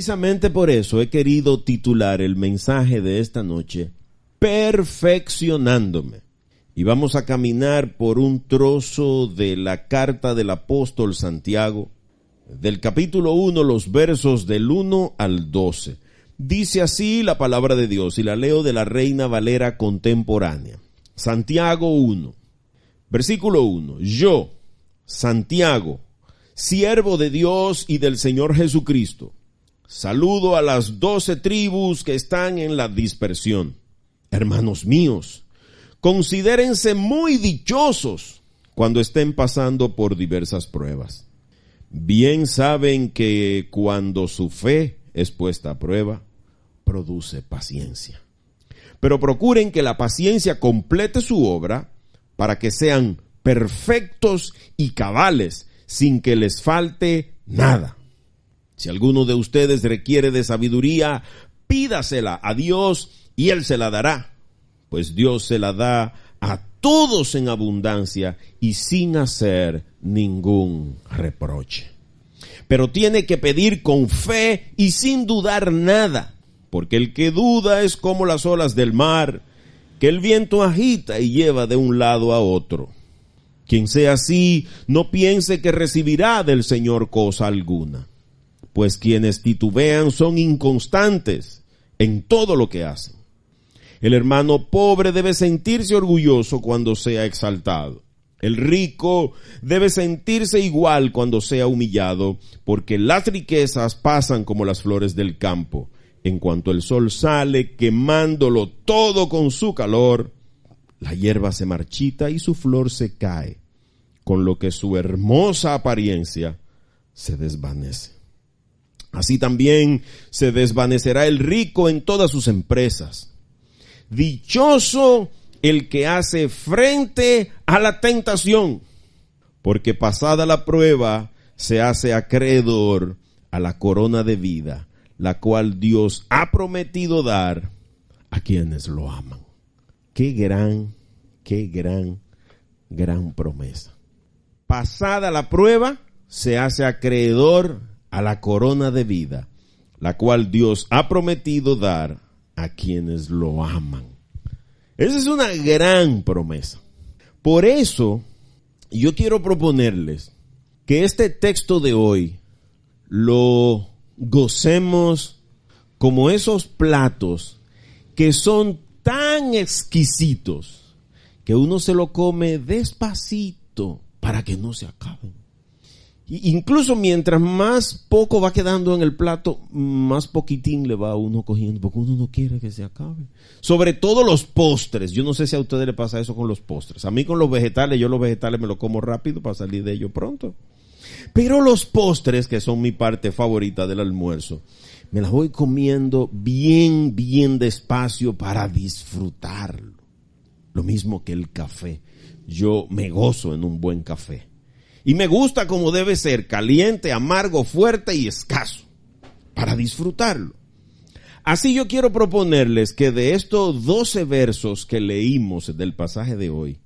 precisamente por eso he querido titular el mensaje de esta noche, Perfeccionándome. Y vamos a caminar por un trozo de la carta del apóstol Santiago, del capítulo 1, los versos del 1 al 12. Dice así la palabra de Dios, y la leo de la Reina Valera contemporánea. Santiago 1, versículo 1. Yo, Santiago, siervo de Dios y del Señor Jesucristo, saludo a las 12 tribus que están en la dispersión. Hermanos míos, considérense muy dichosos cuando estén pasando por diversas pruebas. Bien saben que cuando su fe es puesta a prueba, produce paciencia. Pero procuren que la paciencia complete su obra para que sean perfectos y cabales, sin que les falte nada. Si alguno de ustedes requiere de sabiduría, pídasela a Dios y Él se la dará, pues Dios se la da a todos en abundancia y sin hacer ningún reproche. Pero tiene que pedir con fe y sin dudar nada, porque el que duda es como las olas del mar, que el viento agita y lleva de un lado a otro. Quien sea así, no piense que recibirá del Señor cosa alguna, pues quienes titubean son inconstantes en todo lo que hacen. El hermano pobre debe sentirse orgulloso cuando sea exaltado. El rico debe sentirse igual cuando sea humillado, porque las riquezas pasan como las flores del campo. En cuanto el sol sale, quemándolo todo con su calor, la hierba se marchita y su flor se cae, con lo que su hermosa apariencia se desvanece. Así también se desvanecerá el rico en todas sus empresas. Dichoso el que hace frente a la tentación, porque pasada la prueba se hace acreedor a la corona de vida, la cual Dios ha prometido dar a quienes lo aman. Qué gran promesa. Pasada la prueba se hace acreedor a la corona de vida, la cual Dios ha prometido dar a quienes lo aman. Esa es una gran promesa. Por eso, yo quiero proponerles que este texto de hoy lo gocemos como esos platos que son tan exquisitos que uno se lo come despacito para que no se acaben. Incluso mientras más poco va quedando en el plato, más poquitín le va uno cogiendo, porque uno no quiere que se acabe. Sobre todo los postres. Yo no sé si a ustedes les pasa eso con los postres. A mí con los vegetales, yo los vegetales me los como rápido para salir de ellos pronto. Pero los postres, que son mi parte favorita del almuerzo, me las voy comiendo bien despacio para disfrutarlo. Lo mismo que el café. Yo me gozo en un buen café. Y me gusta como debe ser, caliente, amargo, fuerte y escaso, para disfrutarlo. Así yo quiero proponerles que de estos 12 versos que leímos del pasaje de hoy,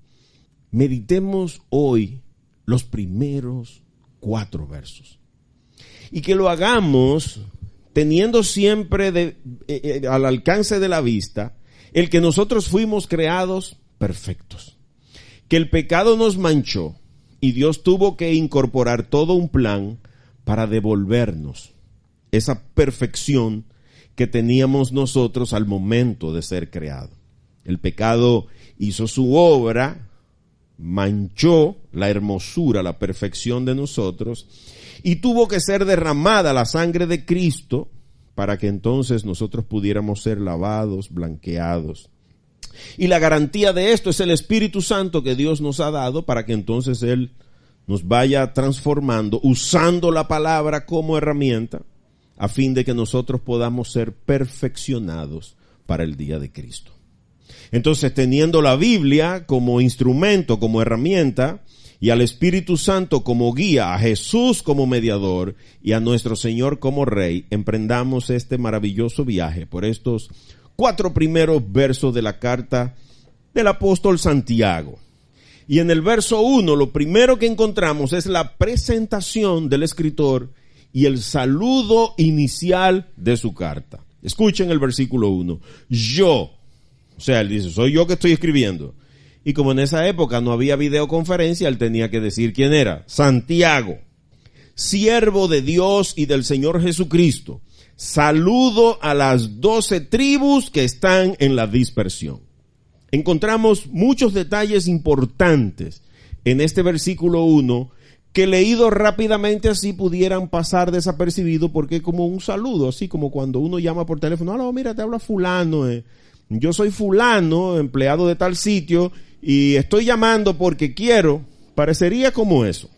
meditemos hoy los primeros 4 versos. Y que lo hagamos teniendo siempre al alcance de la vista el que nosotros fuimos creados perfectos, que el pecado nos manchó, y Dios tuvo que incorporar todo un plan para devolvernos esa perfección que teníamos nosotros al momento de ser creado. El pecado hizo su obra, manchó la hermosura, la perfección de nosotros, y tuvo que ser derramada la sangre de Cristo para que entonces nosotros pudiéramos ser lavados, blanqueados. Y la garantía de esto es el Espíritu Santo que Dios nos ha dado para que entonces Él nos vaya transformando, usando la palabra como herramienta, a fin de que nosotros podamos ser perfeccionados para el día de Cristo. Entonces, teniendo la Biblia como instrumento, como herramienta, y al Espíritu Santo como guía, a Jesús como mediador y a nuestro Señor como Rey, emprendamos este maravilloso viaje por estos 4 primeros versos de la carta del apóstol Santiago. Y en el verso 1, lo primero que encontramos es la presentación del escritor y el saludo inicial de su carta. Escuchen el versículo 1. Yo, o sea, él dice, soy yo que estoy escribiendo. Y como en esa época no había videoconferencia, él tenía que decir quién era. Santiago, siervo de Dios y del Señor Jesucristo. Saludo a las 12 tribus que están en la dispersión. Encontramos muchos detalles importantes en este versículo 1 que leído rápidamente así pudieran pasar desapercibido porque es como un saludo, así como cuando uno llama por teléfono, hola, mira, te habla fulano, yo soy fulano, empleado de tal sitio y estoy llamando porque quiero, parecería como eso.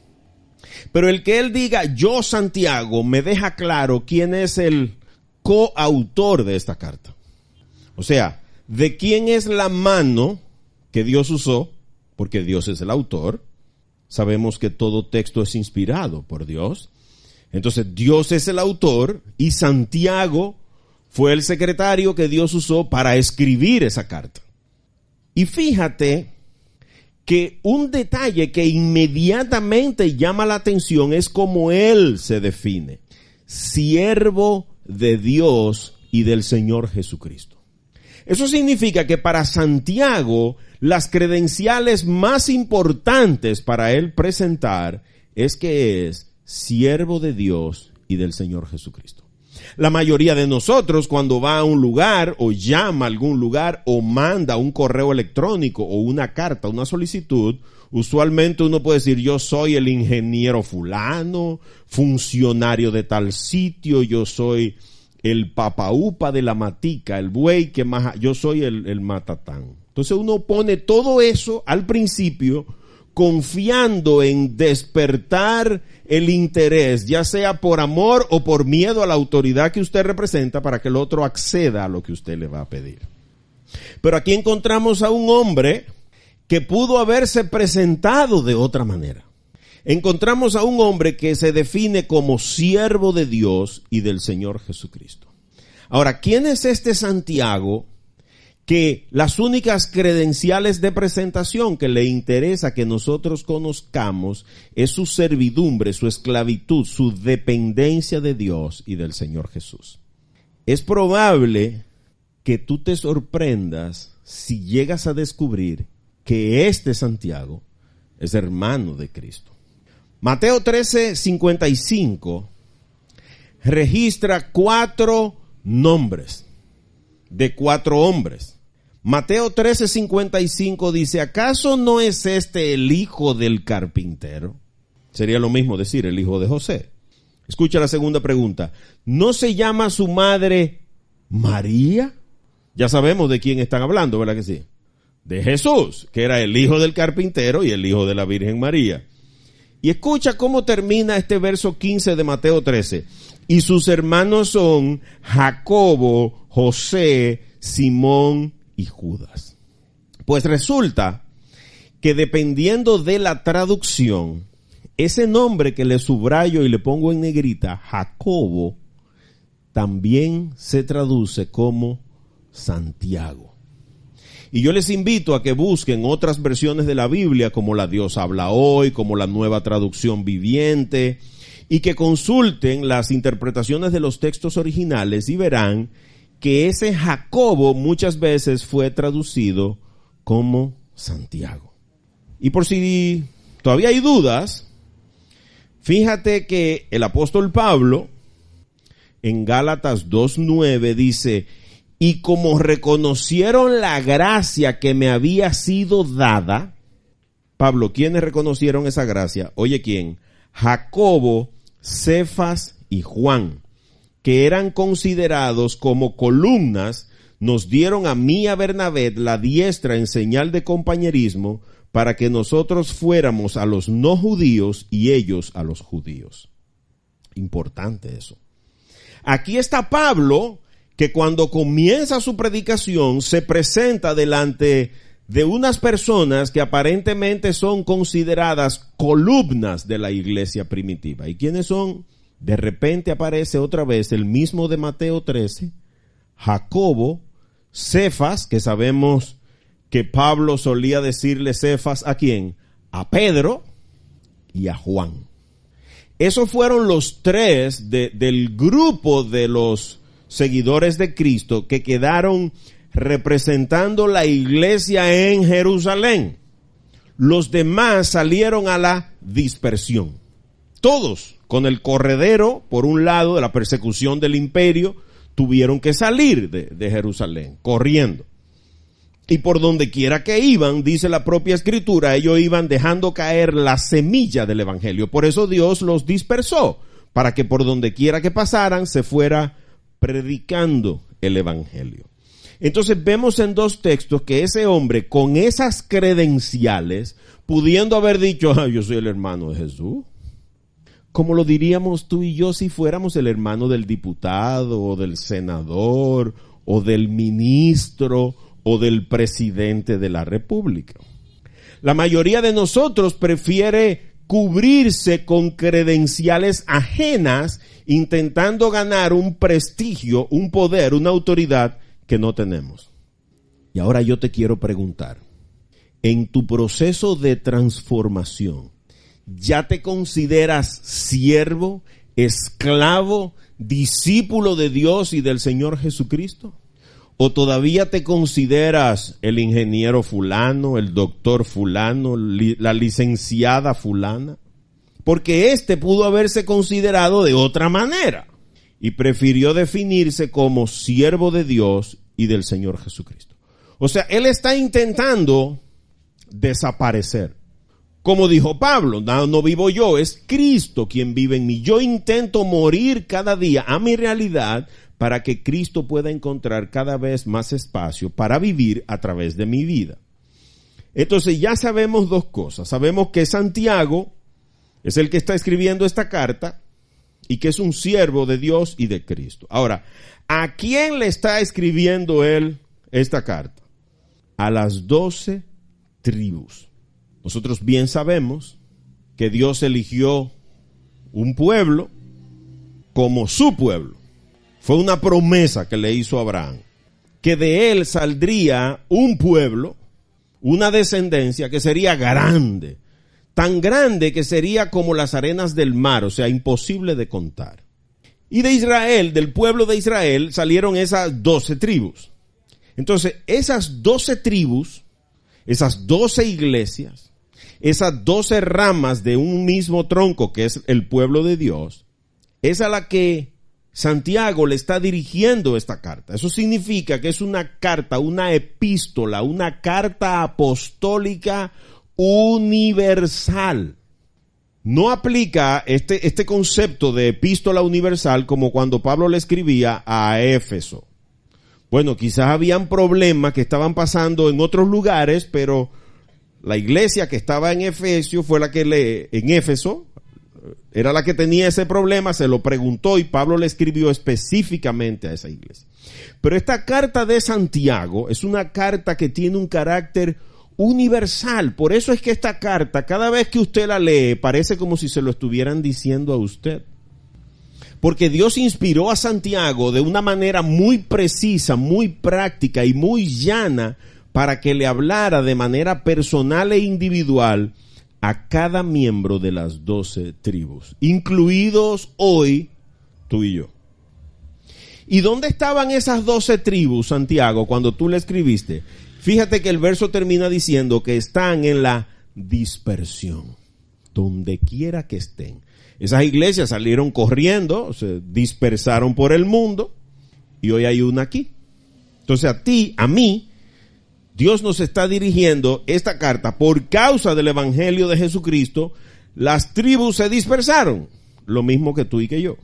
Pero el que él diga, yo Santiago, me deja claro quién es el coautor de esta carta. O sea, de quién es la mano que Dios usó, porque Dios es el autor. Sabemos que todo texto es inspirado por Dios. Entonces Dios es el autor y Santiago fue el secretario que Dios usó para escribir esa carta. Y fíjate que un detalle que inmediatamente llama la atención es cómo él se define. Siervo de Dios y del Señor Jesucristo. Eso significa que para Santiago las credenciales más importantes para él presentar es que es siervo de Dios y del Señor Jesucristo. La mayoría de nosotros cuando va a un lugar o llama a algún lugar o manda un correo electrónico o una carta, una solicitud, usualmente uno puede decir yo soy el ingeniero fulano, funcionario de tal sitio, yo soy el papaupa de la matica, el buey que más, yo soy el matatán. Entonces uno pone todo eso al principio confiando en despertar el interés, ya sea por amor o por miedo a la autoridad que usted representa para que el otro acceda a lo que usted le va a pedir. Pero aquí encontramos a un hombre que pudo haberse presentado de otra manera. Encontramos a un hombre que se define como siervo de Dios y del Señor Jesucristo. Ahora, ¿quién es este Santiago que las únicas credenciales de presentación que le interesa que nosotros conozcamos es su servidumbre, su esclavitud, su dependencia de Dios y del Señor Jesús? Es probable que tú te sorprendas si llegas a descubrir que este Santiago es hermano de Cristo. Mateo 13:55 registra 4 nombres de 4 hombres. Mateo 13:55 dice, ¿acaso no es este el hijo del carpintero? Sería lo mismo decir el hijo de José. Escucha la segunda pregunta. ¿No se llama su madre María? Ya sabemos de quién están hablando, ¿verdad que sí? De Jesús, que era el hijo del carpintero y el hijo de la Virgen María. Y escucha cómo termina este verso 15 de Mateo 13. Y sus hermanos son Jacobo, José, Simón y Judas. Pues resulta que dependiendo de la traducción, ese nombre que le subrayo y le pongo en negrita, Jacobo, también se traduce como Santiago. Y yo les invito a que busquen otras versiones de la Biblia, como la Dios habla hoy, como la Nueva Traducción Viviente, y que consulten las interpretaciones de los textos originales y verán que ese Jacobo muchas veces fue traducido como Santiago. Y por si todavía hay dudas, fíjate que el apóstol Pablo en Gálatas 2:9 dice, y como reconocieron la gracia que me había sido dada, Pablo, ¿quiénes reconocieron esa gracia? Oye, ¿quién? Jacobo, Cefas y Juan, que eran considerados como columnas, nos dieron a mí y a Bernabé la diestra en señal de compañerismo para que nosotros fuéramos a los no judíos y ellos a los judíos. Importante eso. Aquí está Pablo, que cuando comienza su predicación se presenta delante de unas personas que aparentemente son consideradas columnas de la iglesia primitiva. ¿Y quiénes son? De repente aparece otra vez el mismo de Mateo 13, Jacobo, Cefas, que sabemos que Pablo solía decirle Cefas ¿a quién? A Pedro y a Juan. Esos fueron los tres del grupo de los seguidores de Cristo que quedaron representando la iglesia en Jerusalén. Los demás salieron a la dispersión. Todos, con el corredero, por un lado, de la persecución del imperio, tuvieron que salir de Jerusalén, corriendo. Y por donde quiera que iban, dice la propia Escritura, ellos iban dejando caer la semilla del Evangelio. Por eso Dios los dispersó, para que por donde quiera que pasaran, se fuera predicando el Evangelio. Entonces vemos en dos textos que ese hombre, con esas credenciales, pudiendo haber dicho, yo soy el hermano de Jesús, como lo diríamos tú y yo si fuéramos el hermano del diputado, o del senador, o del ministro, o del presidente de la República. La mayoría de nosotros prefiere cubrirse con credenciales ajenas, intentando ganar un prestigio, un poder, una autoridad que no tenemos. Y ahora yo te quiero preguntar, en tu proceso de transformación, ¿ya te consideras siervo, esclavo, discípulo de Dios y del Señor Jesucristo? ¿O todavía te consideras el ingeniero fulano, el doctor fulano, la licenciada fulana? Porque este pudo haberse considerado de otra manera y prefirió definirse como siervo de Dios y del Señor Jesucristo. O sea, él está intentando desaparecer. Como dijo Pablo, no vivo yo, es Cristo quien vive en mí. Yo intento morir cada día a mi realidad para que Cristo pueda encontrar cada vez más espacio para vivir a través de mi vida. Entonces ya sabemos dos cosas. Sabemos que Santiago es el que está escribiendo esta carta y que es un siervo de Dios y de Cristo. Ahora, ¿a quién le está escribiendo él esta carta? A las 12 tribus. Nosotros bien sabemos que Dios eligió un pueblo como su pueblo. Fue una promesa que le hizo a Abraham, que de él saldría un pueblo, una descendencia que sería grande, tan grande que sería como las arenas del mar, o sea, imposible de contar. Y de Israel, del pueblo de Israel, salieron esas 12 tribus. Entonces, esas 12 tribus, esas 12 iglesias, esas 12 ramas de un mismo tronco que es el pueblo de Dios, es a la que Santiago le está dirigiendo esta carta. Eso significa que es una carta, una epístola, una carta apostólica universal. No aplica este concepto de epístola universal como cuando Pablo le escribía a Éfeso. Bueno, quizás habían problemas que estaban pasando en otros lugares, pero la iglesia que estaba en Efesio fue la que en Éfeso era la que tenía ese problema, se lo preguntó y Pablo le escribió específicamente a esa iglesia. Pero esta carta de Santiago es una carta que tiene un carácter universal. Por eso es que esta carta, cada vez que usted la lee, parece como si se lo estuvieran diciendo a usted. Porque Dios inspiró a Santiago de una manera muy precisa, muy práctica y muy llana para que le hablara de manera personal e individual a cada miembro de las 12 tribus, incluidos hoy tú y yo. ¿Y dónde estaban esas 12 tribus, Santiago, cuando tú le escribiste? Fíjate que el verso termina diciendo que están en la dispersión, donde quiera que estén. Esas iglesias salieron corriendo, se dispersaron por el mundo y hoy hay una aquí. Entonces a ti, a mí, Dios nos está dirigiendo esta carta por causa del evangelio de Jesucristo. Las tribus se dispersaron, lo mismo que tú y que yo.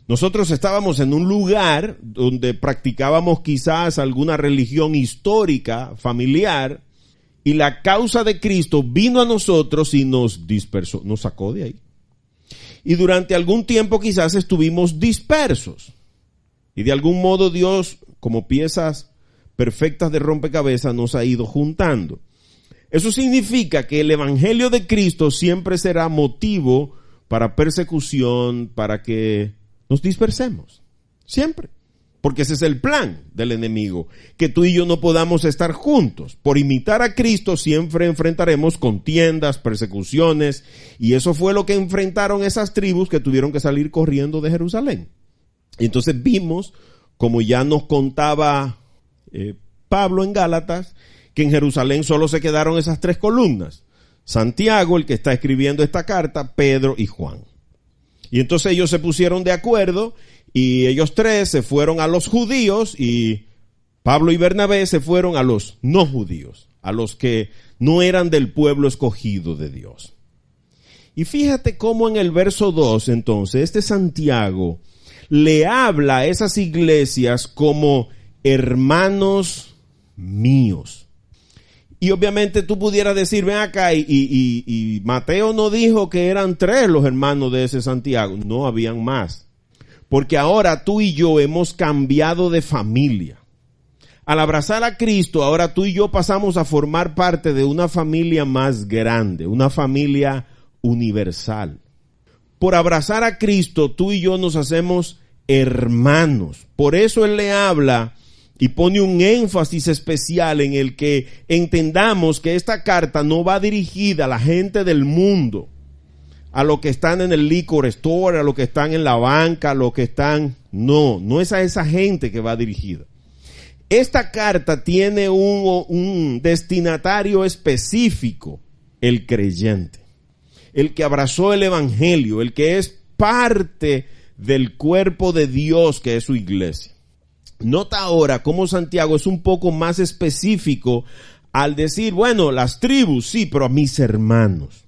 Nosotros estábamos en un lugar donde practicábamos quizás alguna religión histórica, familiar, y la causa de Cristo vino a nosotros y nos dispersó, nos sacó de ahí. Y durante algún tiempo quizás estuvimos dispersos. Y de algún modo Dios, como piezas perfectas de rompecabezas, nos ha ido juntando. Eso significa que el evangelio de Cristo siempre será motivo para persecución, para que nos dispersemos. Siempre. Porque ese es el plan del enemigo, que tú y yo no podamos estar juntos. Por imitar a Cristo siempre enfrentaremos contiendas, persecuciones, y eso fue lo que enfrentaron esas tribus que tuvieron que salir corriendo de Jerusalén. Entonces vimos, como ya nos contaba Pablo en Gálatas, que en Jerusalén solo se quedaron esas 3 columnas. Santiago, el que está escribiendo esta carta, Pedro y Juan. Y entonces ellos se pusieron de acuerdo y ellos 3 se fueron a los judíos y Pablo y Bernabé se fueron a los no judíos, a los que no eran del pueblo escogido de Dios. Y fíjate cómo en el verso 2, entonces, este Santiago le habla a esas iglesias como hermanos míos. Y obviamente tú pudieras decir, ven acá, y Mateo no dijo que eran 3 los hermanos de ese Santiago. No, habían más. Porque ahora tú y yo hemos cambiado de familia. Al abrazar a Cristo, ahora tú y yo pasamos a formar parte de una familia más grande, una familia universal. Por abrazar a Cristo, tú y yo nos hacemos hermanos. Por eso Él le habla y pone un énfasis especial en el que entendamos que esta carta no va dirigida a la gente del mundo, a los que están en el liquor store, a los que están en la banca, a los que están... No es a esa gente que va dirigida. Esta carta tiene un destinatario específico, el creyente, el que abrazó el evangelio, el que es parte del cuerpo de Dios que es su iglesia. Nota ahora cómo Santiago es un poco más específico al decir, bueno, las tribus, sí, pero a mis hermanos,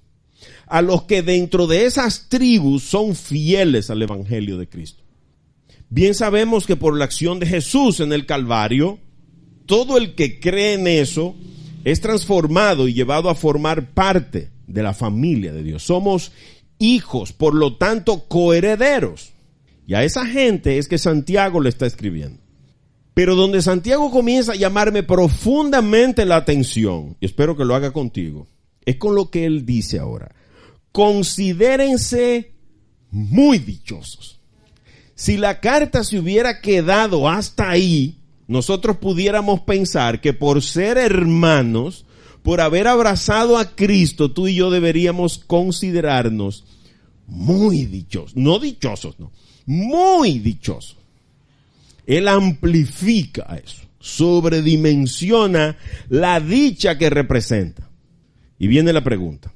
a los que dentro de esas tribus son fieles al evangelio de Cristo. Bien sabemos que por la acción de Jesús en el Calvario, todo el que cree en eso es transformado y llevado a formar parte de la familia de Dios. Somos hijos, por lo tanto, coherederos. Y a esa gente es que Santiago le está escribiendo. Pero donde Santiago comienza a llamarme profundamente la atención, y espero que lo haga contigo, es con lo que él dice ahora. Considérense muy dichosos. Si la carta se hubiera quedado hasta ahí, nosotros pudiéramos pensar que por ser hermanos, por haber abrazado a Cristo, tú y yo deberíamos considerarnos muy dichosos. No dichosos, no. Muy dichosos. Él amplifica eso, sobredimensiona la dicha que representa. Y viene la pregunta.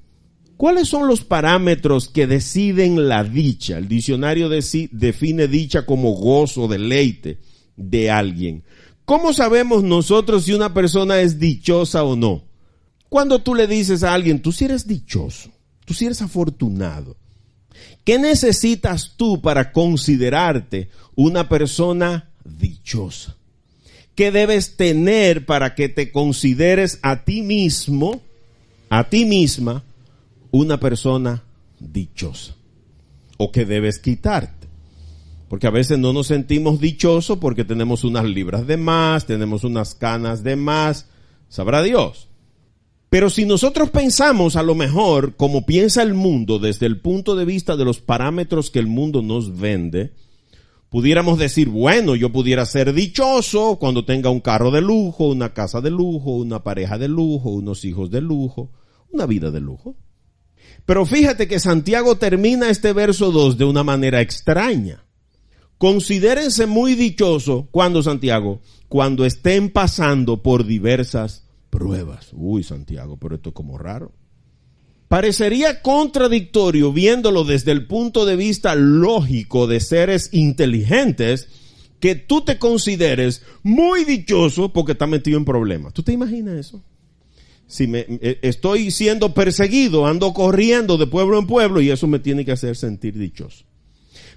¿Cuáles son los parámetros que deciden la dicha? El diccionario define dicha como gozo, deleite de alguien. ¿Cómo sabemos nosotros si una persona es dichosa o no? Cuando tú le dices a alguien, tú sí eres dichoso, tú sí eres afortunado. ¿Qué necesitas tú para considerarte una persona dichosa? ¿Qué debes tener para que te consideres a ti mismo, a ti misma, una persona dichosa? ¿O qué debes quitarte? Porque a veces no nos sentimos dichosos porque tenemos unas libras de más, tenemos unas canas de más, sabrá Dios. Pero si nosotros pensamos a lo mejor como piensa el mundo desde el punto de vista de los parámetros que el mundo nos vende, pudiéramos decir, bueno, yo pudiera ser dichoso cuando tenga un carro de lujo, una casa de lujo, una pareja de lujo, unos hijos de lujo, una vida de lujo. Pero fíjate que Santiago termina este verso 2 de una manera extraña. Considérense muy dichosos, ¿cuándo, Santiago? Cuando estén pasando por diversas pruebas. Uy, Santiago, pero esto es como raro. Parecería contradictorio viéndolo desde el punto de vista lógico de seres inteligentes que tú te consideres muy dichoso porque estás metido en problemas. ¿Tú te imaginas eso? Si estoy siendo perseguido, ando corriendo de pueblo en pueblo y eso me tiene que hacer sentir dichoso.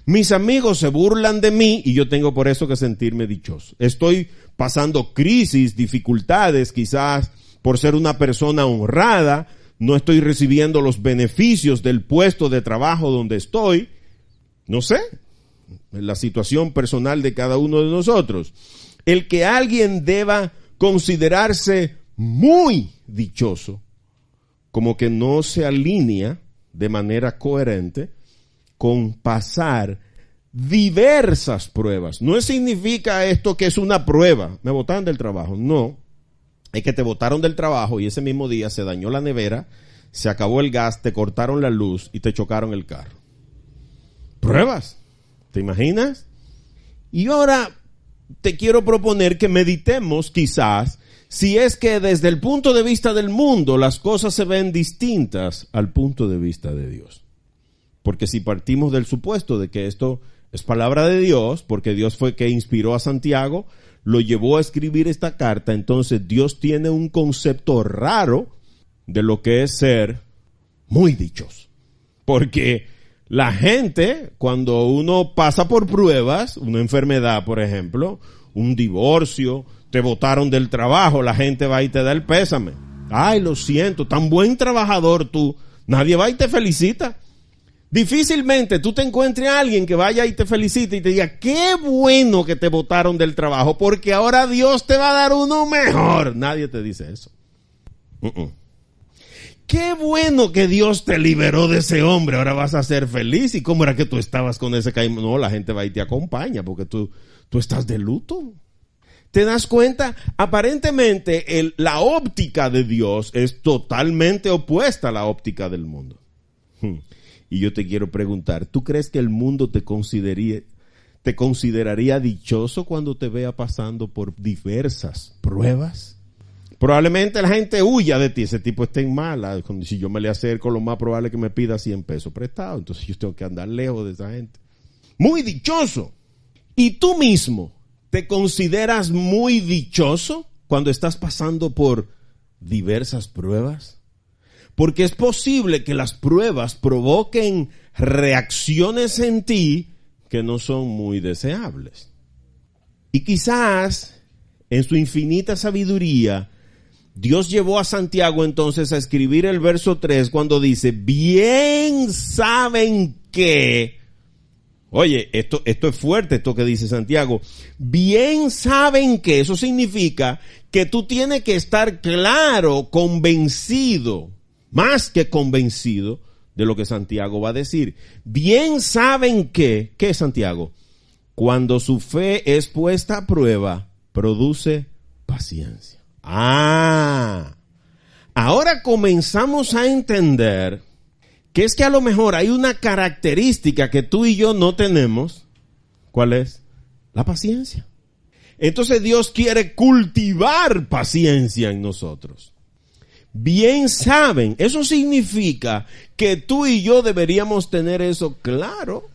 Mis amigos se burlan de mí y yo tengo por eso que sentirme dichoso. Estoy pasando crisis, dificultades, quizás por ser una persona honrada, no estoy recibiendo los beneficios del puesto de trabajo donde estoy. No sé, la situación personal de cada uno de nosotros. El que alguien deba considerarse muy dichoso, como que no se alinea de manera coherente con pasar diversas pruebas. No significa esto que es una prueba. Me botaron del trabajo. No. Es que te botaron del trabajo y ese mismo día se dañó la nevera, se acabó el gas, te cortaron la luz y te chocaron el carro. Pruebas. ¿Te imaginas? Y ahora te quiero proponer que meditemos quizás si es que desde el punto de vista del mundo las cosas se ven distintas al punto de vista de Dios. Porque si partimos del supuesto de que esto es palabra de Dios, porque Dios fue que inspiró a Santiago, lo llevó a escribir esta carta, entonces Dios tiene un concepto raro de lo que es ser muy dichoso. Porque la gente, cuando uno pasa por pruebas, una enfermedad, por ejemplo, un divorcio, te botaron del trabajo, la gente va y te da el pésame. Ay, lo siento, tan buen trabajador tú. Nadie va y te felicita. Difícilmente tú te encuentres a alguien que vaya y te felicite y te diga, qué bueno que te botaron del trabajo, porque ahora Dios te va a dar uno mejor. Nadie te dice eso. Qué bueno que Dios te liberó de ese hombre, ahora vas a ser feliz. ¿Y cómo era que tú estabas con ese caimán? No, la gente va y te acompaña porque tú estás de luto. ¿Te das cuenta? Aparentemente la óptica de Dios es totalmente opuesta a la óptica del mundo. Y yo te quiero preguntar, ¿tú crees que el mundo te consideraría dichoso cuando te vea pasando por diversas pruebas? Probablemente la gente huya de ti, ese tipo está en mala. Si yo me le acerco, lo más probable es que me pida 100 pesos prestados. Entonces yo tengo que andar lejos de esa gente. Muy dichoso. ¿Y tú mismo te consideras muy dichoso cuando estás pasando por diversas pruebas? Porque es posible que las pruebas provoquen reacciones en ti que no son muy deseables. Y quizás, en su infinita sabiduría, Dios llevó a Santiago entonces a escribir el verso 3 cuando dice, bien saben que, oye, esto es fuerte, esto que dice Santiago, bien saben que, eso significa que tú tienes que estar claro, convencido, más que convencido de lo que Santiago va a decir. Bien saben que, ¿qué es Santiago? Cuando su fe es puesta a prueba, produce paciencia. Ahora comenzamos a entender que es que a lo mejor hay una característica que tú y yo no tenemos. ¿Cuál es? La paciencia. Entonces Dios quiere cultivar paciencia en nosotros. Bien saben, eso significa que tú y yo deberíamos tener eso claro.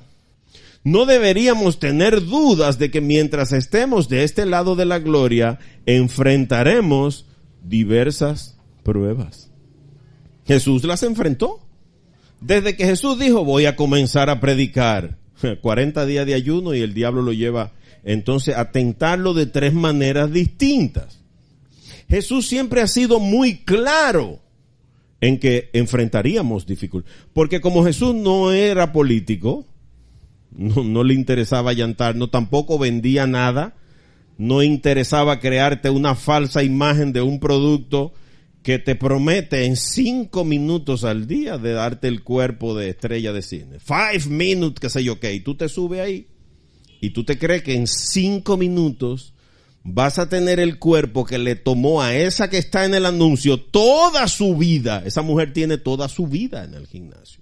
No deberíamos tener dudas de que mientras estemos de este lado de la gloria, enfrentaremos diversas pruebas. Jesús las enfrentó. Desde que Jesús dijo, voy a comenzar a predicar, 40 días de ayuno y el diablo lo lleva entonces a tentarlo de 3 maneras distintas. Jesús siempre ha sido muy claro en que enfrentaríamos dificultades. Porque como Jesús no era político, no le interesaba llantar, no tampoco vendía nada, no interesaba crearte una falsa imagen de un producto que te promete en 5 minutos al día de darte el cuerpo de estrella de cine. 5 minutes, qué sé yo qué, y tú te subes ahí y tú te crees que en 5 minutos vas a tener el cuerpo que le tomó a esa que está en el anuncio toda su vida. Esa mujer tiene toda su vida en el gimnasio.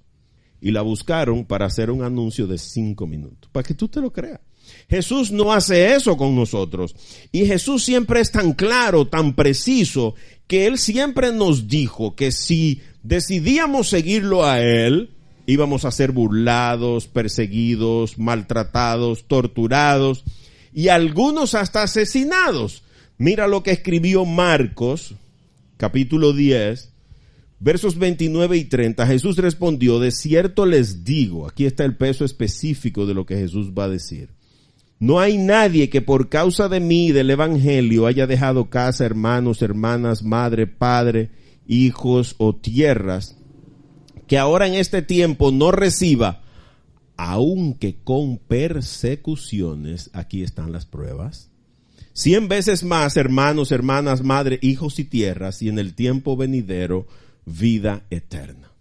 Y la buscaron para hacer un anuncio de 5 minutos. Para que tú te lo creas. Jesús no hace eso con nosotros. Y Jesús siempre es tan claro, tan preciso, que Él siempre nos dijo que si decidíamos seguirlo a Él, íbamos a ser burlados, perseguidos, maltratados, torturados y algunos hasta asesinados. Mira lo que escribió Marcos, capítulo 10, versos 29 y 30. Jesús respondió, de cierto les digo, aquí está el peso específico de lo que Jesús va a decir. No hay nadie que por causa de mí y del evangelio haya dejado casa, hermanos, hermanas, madre, padre, hijos o tierras, que ahora en este tiempo no reciba, aunque con persecuciones, aquí están las pruebas, 100 veces más, hermanos, hermanas, madre, hijos y tierras, y en el tiempo venidero, vida eterna.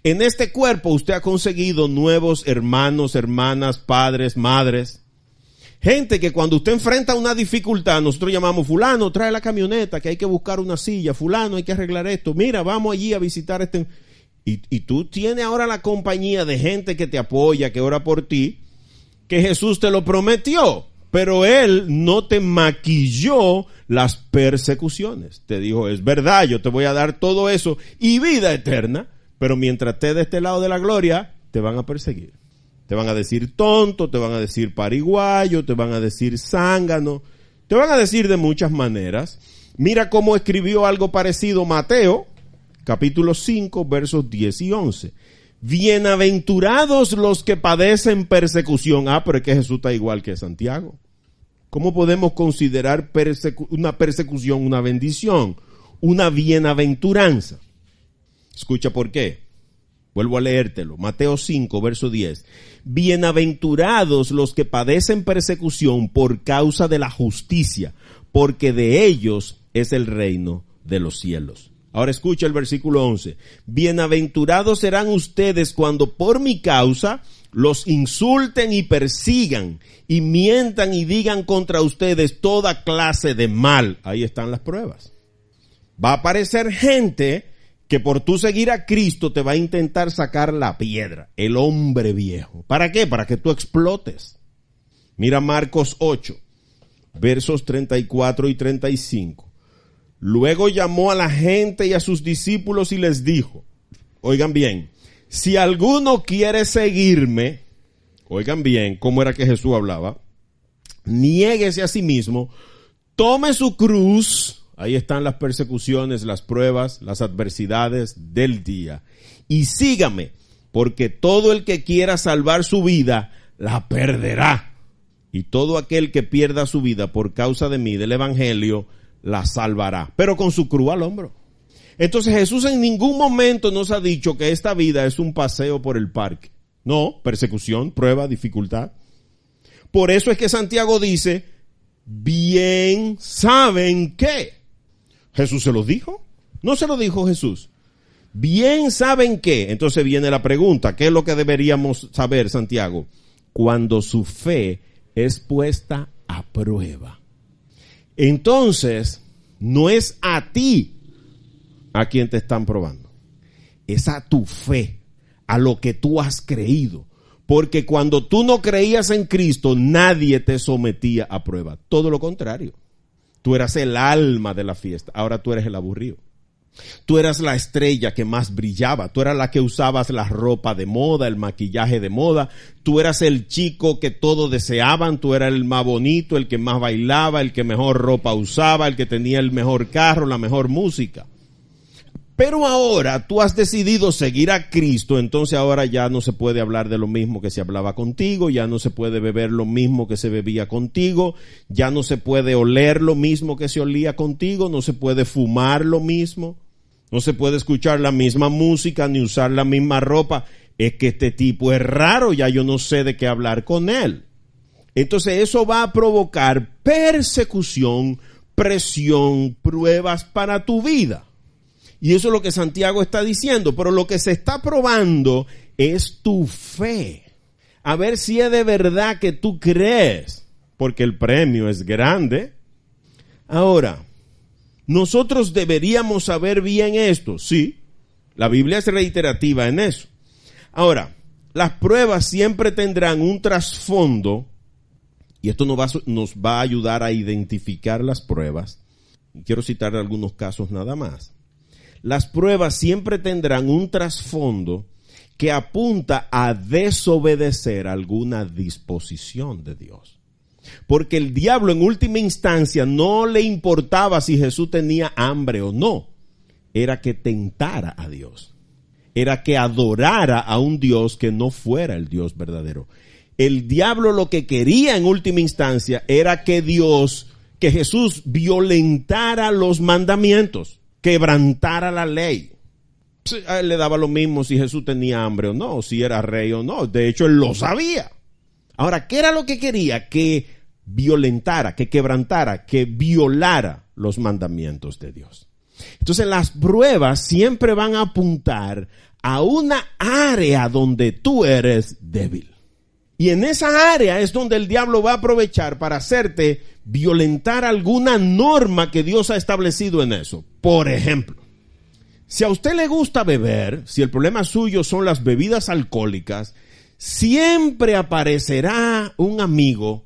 En este cuerpo usted ha conseguido nuevos hermanos, hermanas, padres, madres. Gente que cuando usted enfrenta una dificultad, nosotros llamamos: fulano, trae la camioneta, que hay que buscar una silla, fulano, hay que arreglar esto, mira, vamos allí a visitar este. Y tú tienes ahora la compañía de gente que te apoya, que ora por ti, que Jesús te lo prometió, pero Él no te maquilló las persecuciones. Te dijo: es verdad, yo te voy a dar todo eso y vida eterna, pero mientras estés de este lado de la gloria, te van a perseguir. Te van a decir tonto, te van a decir pariguayo, te van a decir zángano, te van a decir de muchas maneras. Mira cómo escribió algo parecido Mateo, capítulo 5, versos 10 y 11. Bienaventurados los que padecen persecución. Pero es que Jesús está igual que Santiago. ¿Cómo podemos considerar una persecución una bendición, una bienaventuranza? Escucha por qué. Vuelvo a leértelo. Mateo 5, verso 10. Bienaventurados los que padecen persecución por causa de la justicia, porque de ellos es el reino de los cielos. Ahora escucha el versículo 11. Bienaventurados serán ustedes cuando por mi causa los insulten y persigan y mientan y digan contra ustedes toda clase de mal. Ahí están las pruebas. Va a aparecer gente que por tú seguir a Cristo te va a intentar sacar la piedra, el hombre viejo. ¿Para qué? Para que tú explotes. Mira Marcos 8, versos 34 y 35. Luego llamó a la gente y a sus discípulos y les dijo, oigan bien, si alguno quiere seguirme, oigan bien cómo era que Jesús hablaba, niéguese a sí mismo, tome su cruz. Ahí están las persecuciones, las pruebas, las adversidades del día. Y sígame, porque todo el que quiera salvar su vida, la perderá. Y todo aquel que pierda su vida por causa de mí, del evangelio, la salvará. Pero con su cruz al hombro. Entonces Jesús en ningún momento nos ha dicho que esta vida es un paseo por el parque. No, persecución, prueba, dificultad. Por eso es que Santiago dice, bien saben que. ¿Jesús se los dijo? No se lo dijo Jesús. Bien saben que. Entonces viene la pregunta, ¿qué es lo que deberíamos saber, Santiago? Cuando su fe es puesta a prueba. Entonces, no es a ti a quien te están probando. Es a tu fe, a lo que tú has creído. Porque cuando tú no creías en Cristo, nadie te sometía a prueba. Todo lo contrario. Tú eras el alma de la fiesta, ahora tú eres el aburrido. Tú eras la estrella que más brillaba, tú eras la que usabas la ropa de moda, el maquillaje de moda, tú eras el chico que todos deseaban, tú eras el más bonito, el que más bailaba, el que mejor ropa usaba, el que tenía el mejor carro, la mejor música. Pero ahora tú has decidido seguir a Cristo, entonces ahora ya no se puede hablar de lo mismo que se hablaba contigo, ya no se puede beber lo mismo que se bebía contigo, ya no se puede oler lo mismo que se olía contigo, no se puede fumar lo mismo, no se puede escuchar la misma música ni usar la misma ropa. Es que este tipo es raro, ya yo no sé de qué hablar con él. Entonces eso va a provocar persecución, presión, pruebas para tu vida. Y eso es lo que Santiago está diciendo, pero lo que se está probando es tu fe. A ver si es de verdad que tú crees, porque el premio es grande. Ahora, nosotros deberíamos saber bien esto, sí, la Biblia es reiterativa en eso. Ahora, las pruebas siempre tendrán un trasfondo, y esto nos va a ayudar a identificar las pruebas. Quiero citar algunos casos nada más. Las pruebas siempre tendrán un trasfondo que apunta a desobedecer alguna disposición de Dios. Porque el diablo en última instancia no le importaba si Jesús tenía hambre o no. Era que tentara a Dios. Era que adorara a un Dios que no fuera el Dios verdadero. El diablo lo que quería en última instancia era que Jesús violentara los mandamientos. Quebrantara la ley. A él le daba lo mismo si Jesús tenía hambre o no, si era rey o no. De hecho, él lo sabía. Ahora, ¿qué era lo que quería? Que violentara, que quebrantara, que violara los mandamientos de Dios. Entonces, las pruebas siempre van a apuntar a una área donde tú eres débil. Y en esa área es donde el diablo va a aprovechar para hacerte violentar alguna norma que Dios ha establecido en eso. Por ejemplo, si a usted le gusta beber, si el problema suyo son las bebidas alcohólicas, siempre aparecerá un amigo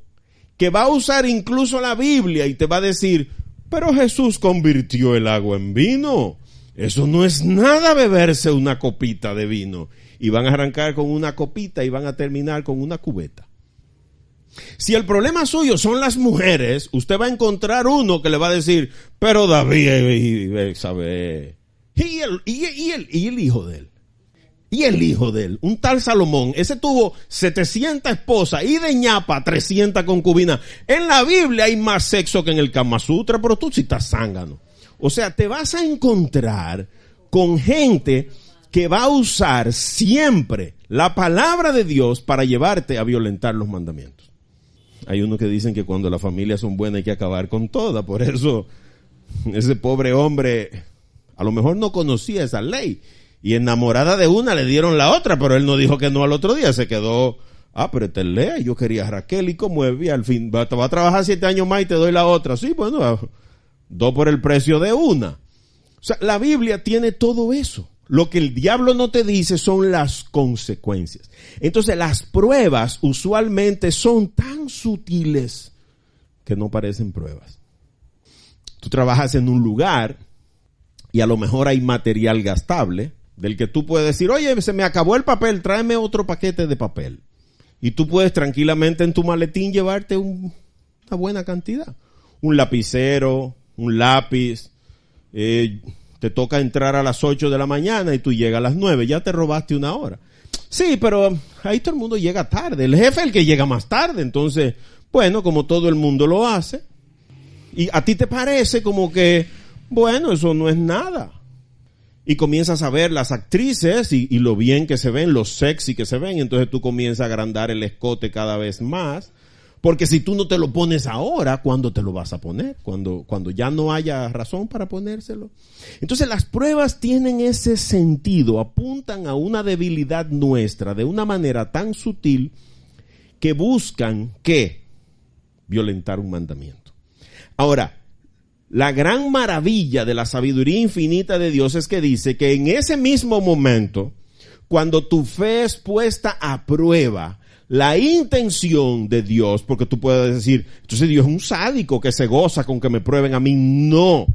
que va a usar incluso la Biblia y te va a decir, pero Jesús convirtió el agua en vino. Eso no es nada beberse una copita de vino. Y van a arrancar con una copita y van a terminar con una cubeta. Si el problema suyo son las mujeres, usted va a encontrar uno que le va a decir, pero David, ¿sabe? Y el hijo de él. Y el hijo de él, un tal Salomón, ese tuvo 700 esposas y de ñapa 300 concubinas. En la Biblia hay más sexo que en el Kama Sutra, pero tú sí estás zángano. O sea, te vas a encontrar con gente que va a usar siempre la palabra de Dios para llevarte a violentar los mandamientos. Hay unos que dicen que cuando las familias son buenas hay que acabar con todas. Por eso ese pobre hombre a lo mejor no conocía esa ley. Y enamorada de una le dieron la otra, pero él no dijo que no al otro día. Se quedó, pero te lea, yo quería a Raquel y como es, al fin va a trabajar 7 años más y te doy la otra. Sí, bueno, 2 por el precio de una. O sea, la Biblia tiene todo eso. Lo que el diablo no te dice son las consecuencias. Entonces las pruebas usualmente son tan sutiles que no parecen pruebas. Tú trabajas en un lugar y a lo mejor hay material gastable del que tú puedes decir, oye, se me acabó el papel, tráeme otro paquete de papel. Y tú puedes tranquilamente en tu maletín llevarte una buena cantidad. Un lapicero, un lápiz, te toca entrar a las 8 de la mañana y tú llegas a las 9, ya te robaste 1 hora. Sí, pero ahí todo el mundo llega tarde. El jefe es el que llega más tarde. Entonces, bueno, como todo el mundo lo hace, y a ti te parece como que, bueno, eso no es nada. Y comienzas a ver las actrices y lo bien que se ven, lo sexy que se ven. Entonces tú comienzas a agrandar el escote cada vez más. Porque si tú no te lo pones ahora, ¿cuándo te lo vas a poner? Cuando ya no haya razón para ponérselo. Entonces las pruebas tienen ese sentido, apuntan a una debilidad nuestra de una manera tan sutil que buscan, ¿qué? Violentar un mandamiento. Ahora, la gran maravilla de la sabiduría infinita de Dios es que dice que en ese mismo momento, cuando tu fe es puesta a prueba, la intención de Dios, porque tú puedes decir, entonces Dios es un sádico que se goza con que me prueben a mí. No.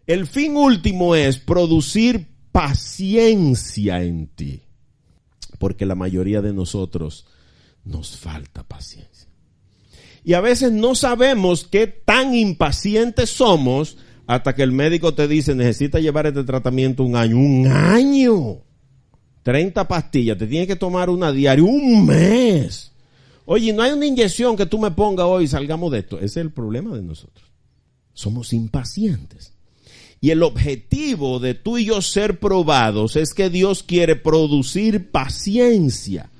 El fin último es producir paciencia en ti. Porque la mayoría de nosotros nos falta paciencia. Y a veces no sabemos qué tan impacientes somos hasta que el médico te dice, necesitas llevar este tratamiento 1 año. ¡1 año! 30 pastillas, te tienes que tomar una diaria, 1 mes. Oye, no hay una inyección que tú me pongas hoy y salgamos de esto. Ese es el problema de nosotros. Somos impacientes. Y el objetivo de tú y yo ser probados es que Dios quiere producir paciencia.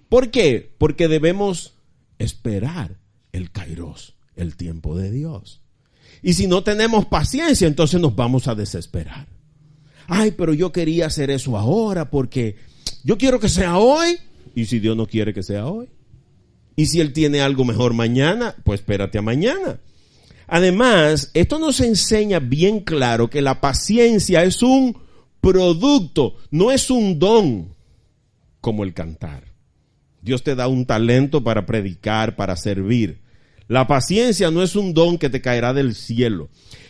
¿Por qué? Porque debemos esperar el kairos, el tiempo de Dios. Y si no tenemos paciencia, entonces nos vamos a desesperar. Ay, pero yo quería hacer eso ahora porque yo quiero que sea hoy. ¿Y si Dios no quiere que sea hoy? ¿Y si Él tiene algo mejor mañana? Pues espérate a mañana. Además, esto nos enseña bien claro que la paciencia es un producto, no es un don como el cantar. Dios te da un talento para predicar, para servir. La paciencia no es un don que te caerá del cielo.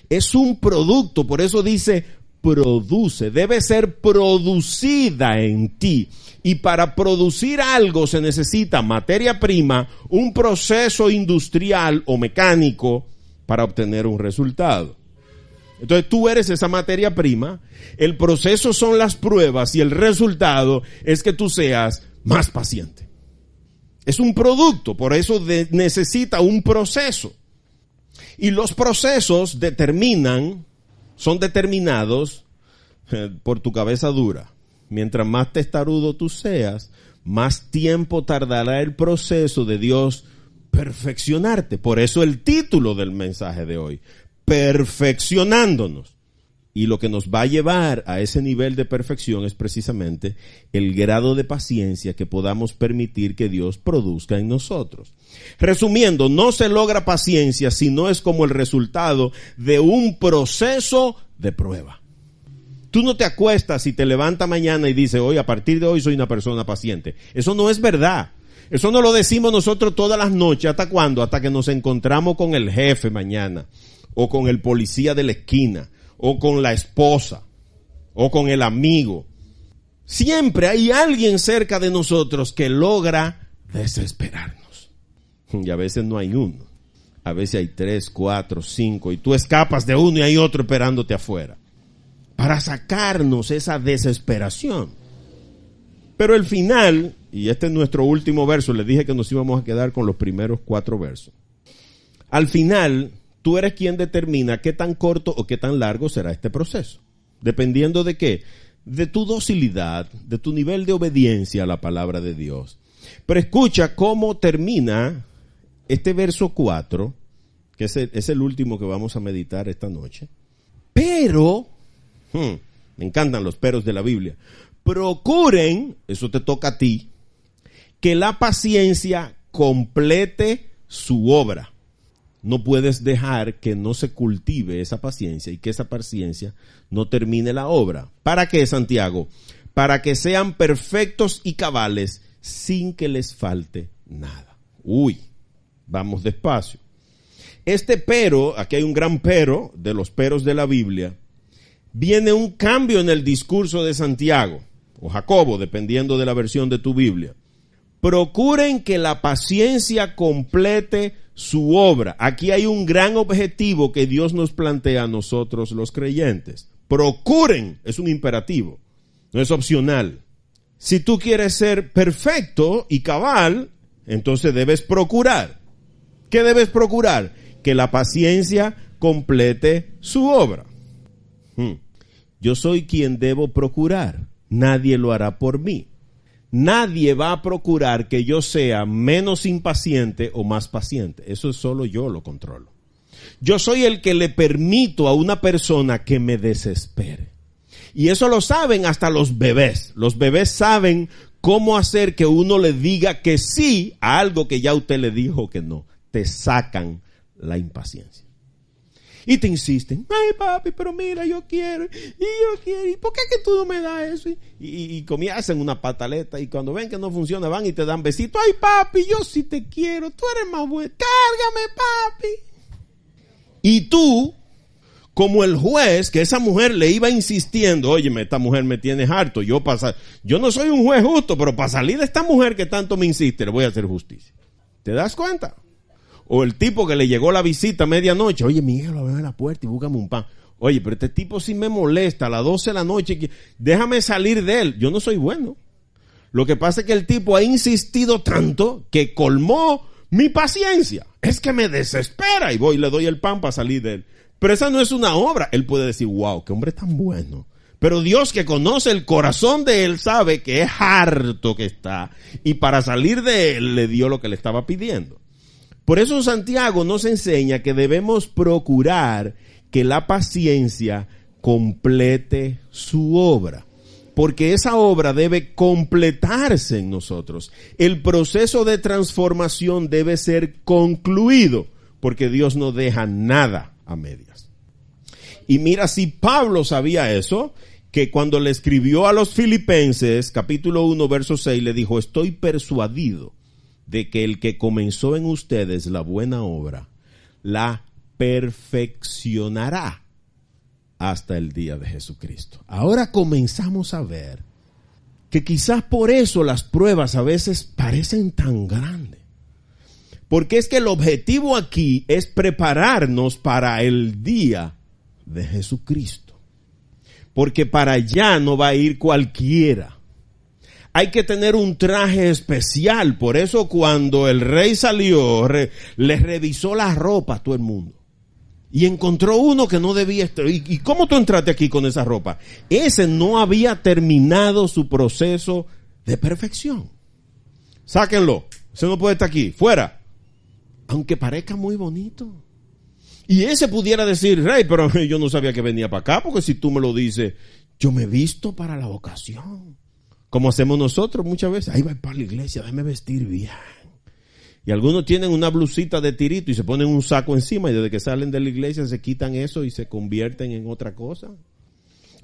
Es un producto, por eso dice produce, debe ser producida en ti. Y para producir algo se necesita materia prima, un proceso industrial o mecánico para obtener un resultado. Entonces tú eres esa materia prima, el proceso son las pruebas y el resultado es que tú seas más paciente. Es un producto, por eso necesita un proceso. Y los procesos son determinados por tu cabeza dura. Mientras más testarudo tú seas, más tiempo tardará el proceso de Dios perfeccionarte. Por eso el título del mensaje de hoy, perfeccionándonos. Y lo que nos va a llevar a ese nivel de perfección es precisamente el grado de paciencia que podamos permitir que Dios produzca en nosotros. Resumiendo, no se logra paciencia si no es como el resultado de un proceso de prueba. Tú no te acuestas y te levantas mañana y dices, hoy a partir de hoy soy una persona paciente. Eso no es verdad. Eso no lo decimos nosotros todas las noches. ¿Hasta cuándo? Hasta que nos encontramos con el jefe mañana, o con el policía de la esquina, o con la esposa, o con el amigo. Siempre hay alguien cerca de nosotros que logra desesperarnos. Y a veces no hay uno. A veces hay 3, 4, 5, y tú escapas de uno y hay otro esperándote afuera, para sacarnos esa desesperación. Pero el final, y este es nuestro último verso, les dije que nos íbamos a quedar con los primeros 4 versos. Al final, tú eres quien determina qué tan corto o qué tan largo será este proceso. Dependiendo de qué, de tu docilidad, de tu nivel de obediencia a la palabra de Dios. Pero escucha cómo termina este verso 4, que es el último que vamos a meditar esta noche. Pero, me encantan los peros de la Biblia. Procuren, eso te toca a ti, que la paciencia complete su obra. No puedes dejar que no se cultive esa paciencia y que esa paciencia no termine la obra. ¿Para qué, Santiago? Para que sean perfectos y cabales sin que les falte nada. Uy, vamos despacio. Este pero, aquí hay un gran pero de los peros de la Biblia, viene un cambio en el discurso de Santiago o Jacobo, dependiendo de la versión de tu Biblia. Procuren que la paciencia complete su obra. Aquí hay un gran objetivo que Dios nos plantea a nosotros los creyentes. Procuren, es un imperativo, no es opcional. Si tú quieres ser perfecto y cabal, entonces debes procurar. ¿Qué debes procurar? Que la paciencia complete su obra. Yo soy quien debo procurar. Nadie lo hará por mí. Nadie va a procurar que yo sea menos impaciente o más paciente. Eso solo yo lo controlo. Yo soy el que le permito a una persona que me desespere. Y eso lo saben hasta los bebés. Los bebés saben cómo hacer que uno le diga que sí a algo que ya usted le dijo que no. Te sacan la impaciencia. Y te insisten, ay papi, pero mira, yo quiero, ¿y por qué que tú no me das eso? Y comienzan una pataleta, y cuando ven que no funciona, van y te dan besitos, ay papi, yo sí te quiero, tú eres más bueno, cárgame papi. Y tú, como el juez, que esa mujer le iba insistiendo, óyeme, esta mujer me tiene harto, yo no soy un juez justo, pero para salir de esta mujer que tanto me insiste, le voy a hacer justicia. ¿Te das cuenta? O el tipo que le llegó la visita a medianoche. Oye, Miguel, abre la puerta y búscame un pan. Oye, pero este tipo sí me molesta a las 12 de la noche. Déjame salir de él. Yo no soy bueno. Lo que pasa es que el tipo ha insistido tanto que colmó mi paciencia. Es que me desespera y voy y le doy el pan para salir de él. Pero esa no es una obra. Él puede decir, wow, qué hombre tan bueno. Pero Dios, que conoce el corazón de él, sabe que es harto que está. Y para salir de él le dio lo que le estaba pidiendo. Por eso Santiago nos enseña que debemos procurar que la paciencia complete su obra, porque esa obra debe completarse en nosotros. El proceso de transformación debe ser concluido, porque Dios no deja nada a medias. Y mira, si Pablo sabía eso, que cuando le escribió a los Filipenses, capítulo 1, verso 6, le dijo, estoy persuadido de que el que comenzó en ustedes la buena obra, la perfeccionará hasta el día de Jesucristo. Ahora comenzamos a ver que quizás por eso las pruebas a veces parecen tan grandes. Porque es que el objetivo aquí es prepararnos para el día de Jesucristo. Porque para allá no va a ir cualquiera. Hay que tener un traje especial. Por eso cuando el rey salió, le revisó la ropa a todo el mundo. Y encontró uno que no debía estar. ¿Y cómo tú entraste aquí con esa ropa? Ese no había terminado su proceso de perfección. Sáquenlo. Ese no puede estar aquí. Fuera. Aunque parezca muy bonito. Y ese pudiera decir, Rey, pero yo no sabía que venía para acá, porque si tú me lo dices, yo me he visto para la ocasión. Como hacemos nosotros muchas veces. Ahí va para la iglesia, déjame vestir bien. Y algunos tienen una blusita de tirito y se ponen un saco encima y desde que salen de la iglesia se quitan eso y se convierten en otra cosa.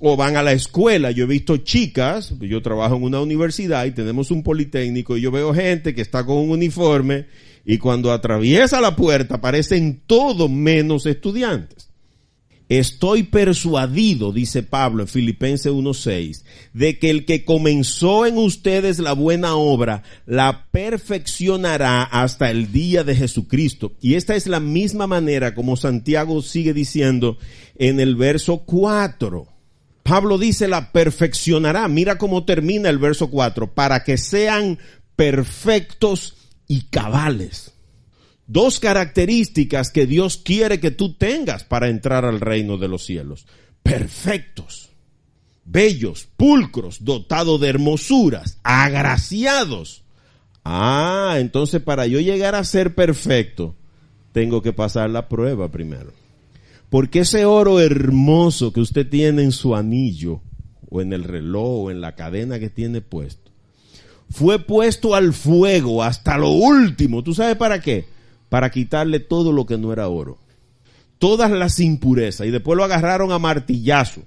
O van a la escuela. Yo he visto chicas, yo trabajo en una universidad y tenemos un politécnico y yo veo gente que está con un uniforme y cuando atraviesa la puerta parecen todo menos estudiantes. Estoy persuadido, dice Pablo en Filipenses 1:6, de que el que comenzó en ustedes la buena obra, la perfeccionará hasta el día de Jesucristo. Y esta es la misma manera como Santiago sigue diciendo en el verso 4. Pablo dice la perfeccionará. Mira cómo termina el verso 4. Para que sean perfectos y cabales. Dos características que Dios quiere que tú tengas para entrar al reino de los cielos. Perfectos, bellos, pulcros, dotados de hermosuras, agraciados. Entonces para yo llegar a ser perfecto, tengo que pasar la prueba primero. Porque ese oro hermoso que usted tiene en su anillo, o en el reloj, o en la cadena que tiene puesto, fue puesto al fuego hasta lo último. ¿Tú sabes para qué? Para quitarle todo lo que no era oro. Todas las impurezas. Y después lo agarraron a martillazo.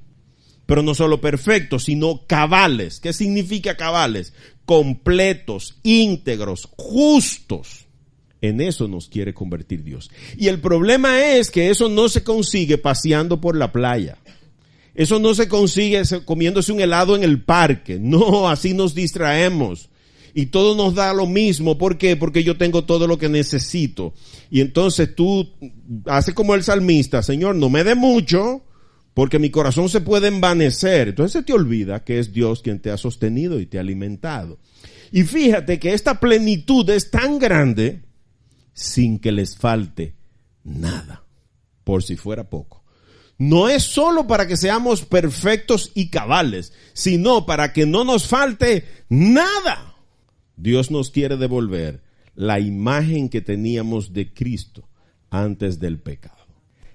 Pero no solo perfectos, sino cabales. ¿Qué significa cabales? Completos, íntegros, justos. En eso nos quiere convertir Dios. Y el problema es que eso no se consigue paseando por la playa. Eso no se consigue comiéndose un helado en el parque. No, así nos distraemos. Y todo nos da lo mismo. ¿Por qué? Porque yo tengo todo lo que necesito. Y entonces tú haces como el salmista, Señor, no me dé mucho, porque mi corazón se puede envanecer. Entonces se te olvida que es Dios quien te ha sostenido y te ha alimentado. Y fíjate que esta plenitud es tan grande sin que les falte nada, por si fuera poco. No es solo para que seamos perfectos y cabales, sino para que no nos falte nada. Dios nos quiere devolver la imagen que teníamos de Cristo antes del pecado.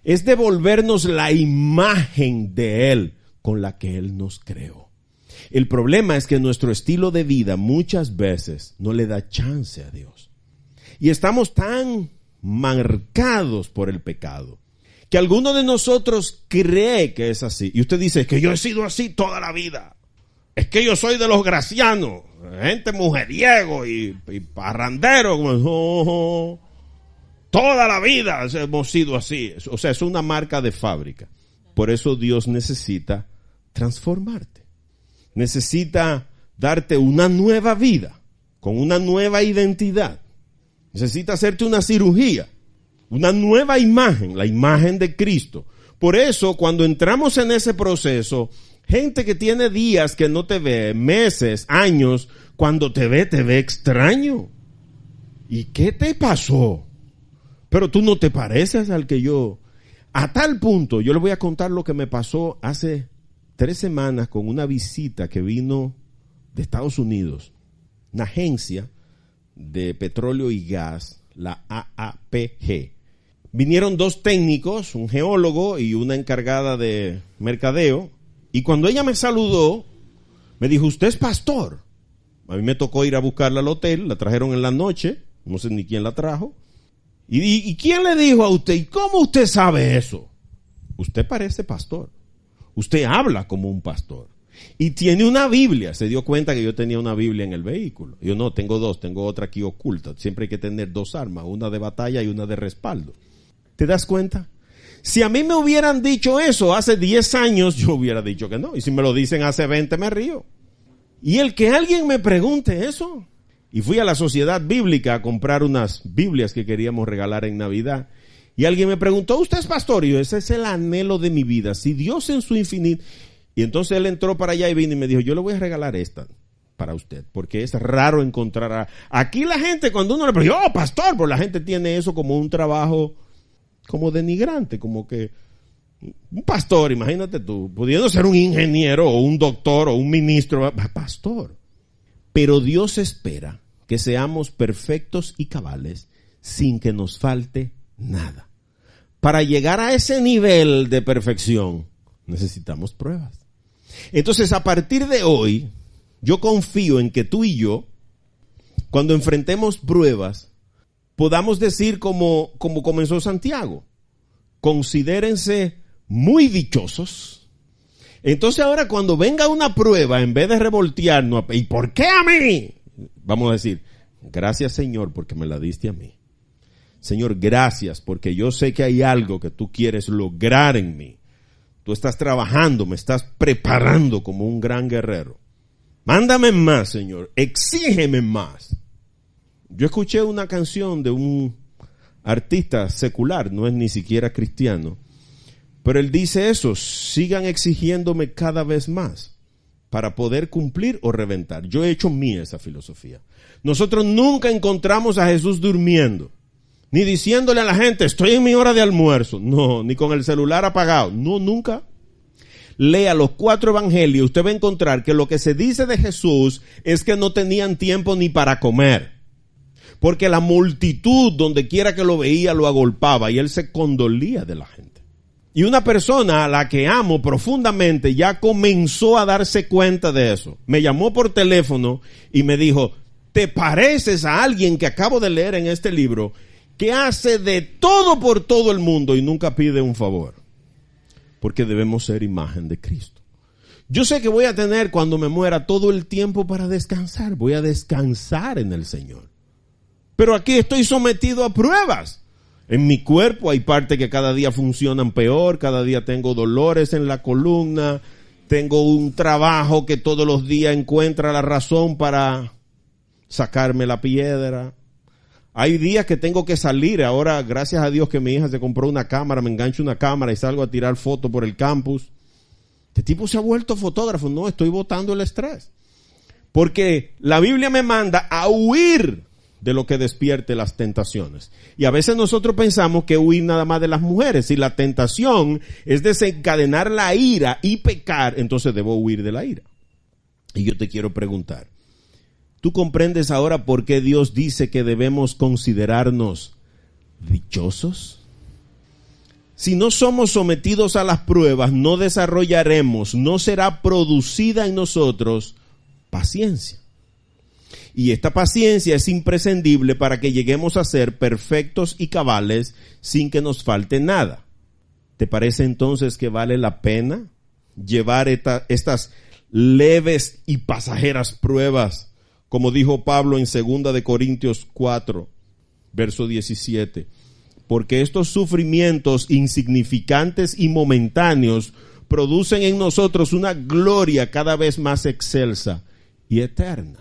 Es devolvernos la imagen de Él con la que Él nos creó. El problema es que nuestro estilo de vida muchas veces no le da chance a Dios. Y estamos tan marcados por el pecado que alguno de nosotros cree que es así. Y usted dice, que yo he sido así toda la vida. Es que yo soy de los gracianos, gente mujeriego y parrandero. Toda la vida hemos sido así. O sea, es una marca de fábrica. Por eso Dios necesita transformarte. Necesita darte una nueva vida, con una nueva identidad. Necesita hacerte una cirugía, una nueva imagen, la imagen de Cristo. Por eso, cuando entramos en ese proceso, gente que tiene días que no te ve, meses, años, cuando te ve extraño. ¿Y qué te pasó? Pero tú no te pareces al que yo... A tal punto, yo le voy a contar lo que me pasó hace 3 semanas con una visita que vino de Estados Unidos, una agencia de petróleo y gas, la AAPG. Vinieron 2 técnicos, un geólogo y una encargada de mercadeo, y cuando ella me saludó, me dijo, ¿usted es pastor? A mí me tocó ir a buscarla al hotel, la trajeron en la noche, no sé ni quién la trajo. ¿Y quién le dijo a usted? ¿Y cómo usted sabe eso? Usted parece pastor. Usted habla como un pastor. Y tiene una Biblia. Se dio cuenta que yo tenía una Biblia en el vehículo. Yo no, tengo 2, tengo otra aquí oculta. Siempre hay que tener 2 armas, una de batalla y una de respaldo. ¿Te das cuenta? Si a mí me hubieran dicho eso hace 10 años, yo hubiera dicho que no. Y si me lo dicen hace 20, me río. Y el que alguien me pregunte eso. Y fui a la Sociedad Bíblica a comprar unas Biblias que queríamos regalar en Navidad. Y alguien me preguntó, ¿usted es pastor? Y yo, ese es el anhelo de mi vida. Si Dios en su infinito... Y entonces él entró para allá y vino y me dijo, yo le voy a regalar esta para usted, porque es raro encontrar aquí la gente cuando uno le pregunta, oh, pastor, pues la gente tiene eso como un trabajo como denigrante, como que un pastor, imagínate tú, pudiendo ser un ingeniero o un doctor o un ministro, pastor. Pero Dios espera que seamos perfectos y cabales sin que nos falte nada, para llegar a ese nivel de perfección, necesitamos pruebas. Entonces, a partir de hoy, yo confío en que tú y yo, cuando enfrentemos pruebas, podamos decir como comenzó Santiago: considérense muy dichosos. Entonces ahora cuando venga una prueba, en vez de revoltearnos, ¿y por qué a mí? Vamos a decir: gracias, Señor, porque me la diste a mí. Señor, gracias, porque yo sé que hay algo que tú quieres lograr en mí. Tú estás trabajando, me estás preparando como un gran guerrero. Mándame más, Señor, exígeme más. Yo escuché una canción de un artista secular, no es ni siquiera cristiano, pero él dice eso: sigan exigiéndome cada vez más para poder cumplir o reventar. Yo he hecho mía esa filosofía. Nosotros nunca encontramos a Jesús durmiendo, ni diciéndole a la gente: estoy en mi hora de almuerzo. No, ni con el celular apagado. No, nunca. Lea los 4 evangelios, usted va a encontrar que lo que se dice de Jesús es que no tenían tiempo ni para comer, porque la multitud, donde quiera que lo veía, lo agolpaba y él se condolía de la gente. Y una persona a la que amo profundamente ya comenzó a darse cuenta de eso. Me llamó por teléfono y me dijo: ¿te pareces a alguien que acabo de leer en este libro, que hace de todo por todo el mundo y nunca pide un favor? Porque debemos ser imagen de Cristo. Yo sé que voy a tener, cuando me muera, todo el tiempo para descansar. Voy a descansar en el Señor. Pero aquí estoy sometido a pruebas. En mi cuerpo hay partes que cada día funcionan peor, cada día tengo dolores en la columna, tengo un trabajo que todos los días encuentra la razón para sacarme la piedra. Hay días que tengo que salir. Ahora, gracias a Dios que mi hija se compró una cámara, me engancho una cámara y salgo a tirar fotos por el campus. Este tipo se ha vuelto fotógrafo. No, estoy botando el estrés. Porque la Biblia me manda a huir de lo que despierte las tentaciones. Y a veces nosotros pensamos que huir nada más de las mujeres. Si la tentación es desencadenar la ira y pecar, entonces debo huir de la ira. Y yo te quiero preguntar: ¿tú comprendes ahora por qué Dios dice que debemos considerarnos dichosos? Si no somos sometidos a las pruebas, no desarrollaremos, no será producida en nosotros paciencia. Y esta paciencia es imprescindible para que lleguemos a ser perfectos y cabales sin que nos falte nada. ¿Te parece entonces que vale la pena llevar estas leves y pasajeras pruebas? Como dijo Pablo en 2 de Corintios 4, verso 17. Porque estos sufrimientos insignificantes y momentáneos producen en nosotros una gloria cada vez más excelsa y eterna.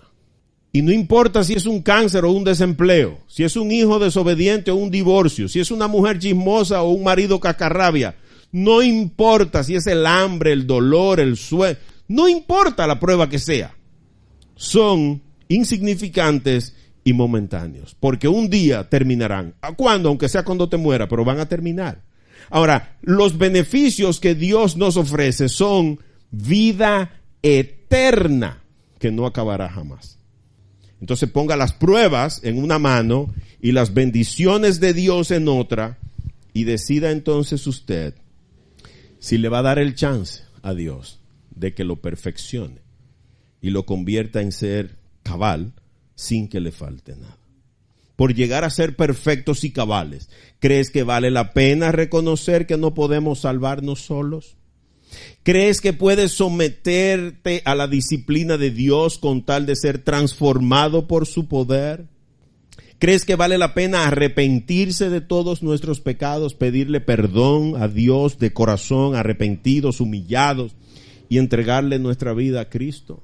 Y no importa si es un cáncer o un desempleo, si es un hijo desobediente o un divorcio, si es una mujer chismosa o un marido cascarrabia, no importa si es el hambre, el dolor, el sueño, no importa la prueba que sea, son insignificantes y momentáneos, porque un día terminarán. ¿A cuándo? Aunque sea cuando te muera, pero van a terminar. Ahora, los beneficios que Dios nos ofrece son vida eterna que no acabará jamás. Entonces ponga las pruebas en una mano y las bendiciones de Dios en otra, y decida entonces usted si le va a dar el chance a Dios de que lo perfeccione y lo convierta en ser cabal sin que le falte nada. Por llegar a ser perfectos y cabales, ¿crees que vale la pena reconocer que no podemos salvarnos solos? ¿Crees que puedes someterte a la disciplina de Dios con tal de ser transformado por su poder? ¿Crees que vale la pena arrepentirse de todos nuestros pecados, pedirle perdón a Dios de corazón, arrepentidos, humillados, y entregarle nuestra vida a Cristo?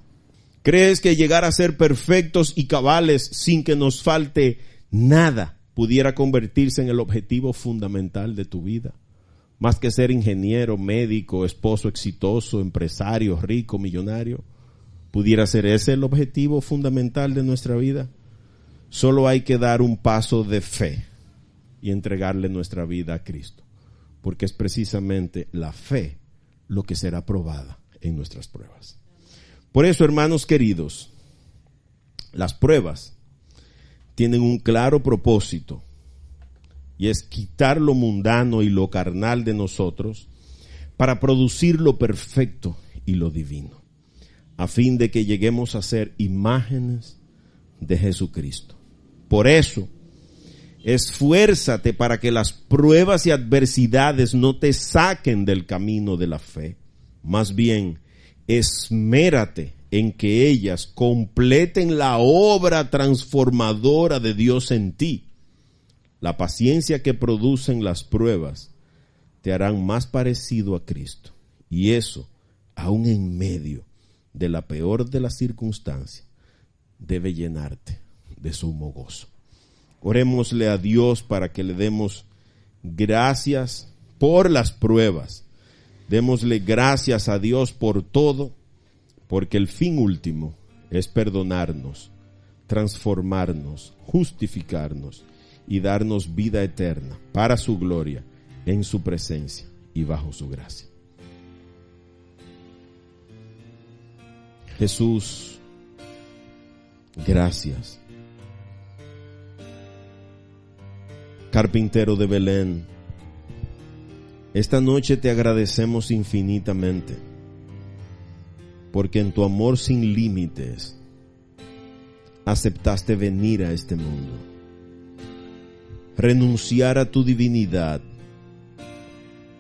¿Crees que llegar a ser perfectos y cabales sin que nos falte nada pudiera convertirse en el objetivo fundamental de tu vida? Más que ser ingeniero, médico, esposo exitoso, empresario, rico, millonario, ¿pudiera ser ese el objetivo fundamental de nuestra vida? Solo hay que dar un paso de fe y entregarle nuestra vida a Cristo, porque es precisamente la fe lo que será probada en nuestras pruebas. Por eso, hermanos queridos, las pruebas tienen un claro propósito y es quitar lo mundano y lo carnal de nosotros para producir lo perfecto y lo divino, a fin de que lleguemos a ser imágenes de Jesucristo. Por eso, esfuérzate para que las pruebas y adversidades no te saquen del camino de la fe. Más bien, esmérate en que ellas completen la obra transformadora de Dios en ti. La paciencia que producen las pruebas te harán más parecido a Cristo. Y eso, aún en medio de la peor de las circunstancias, debe llenarte de sumo gozo. Orémosle a Dios para que le demos gracias por las pruebas. Démosle gracias a Dios por todo, porque el fin último es perdonarnos, transformarnos, justificarnos y darnos vida eterna para su gloria, en su presencia y bajo su gracia. Jesús, gracias. Carpintero de Belén, esta noche te agradecemos infinitamente, porque en tu amor sin límites aceptaste venir a este mundo, renunciar a tu divinidad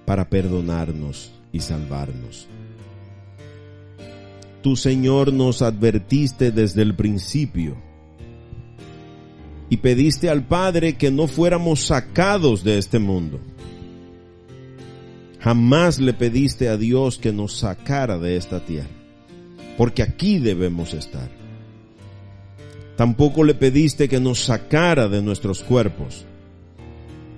para perdonarnos y salvarnos. Tú, Señor, nos advertiste desde el principio y pediste al Padre que no fuéramos sacados de este mundo. Jamás le pediste a Dios que nos sacara de esta tierra, porque aquí debemos estar. Tampoco le pediste que nos sacara de nuestros cuerpos,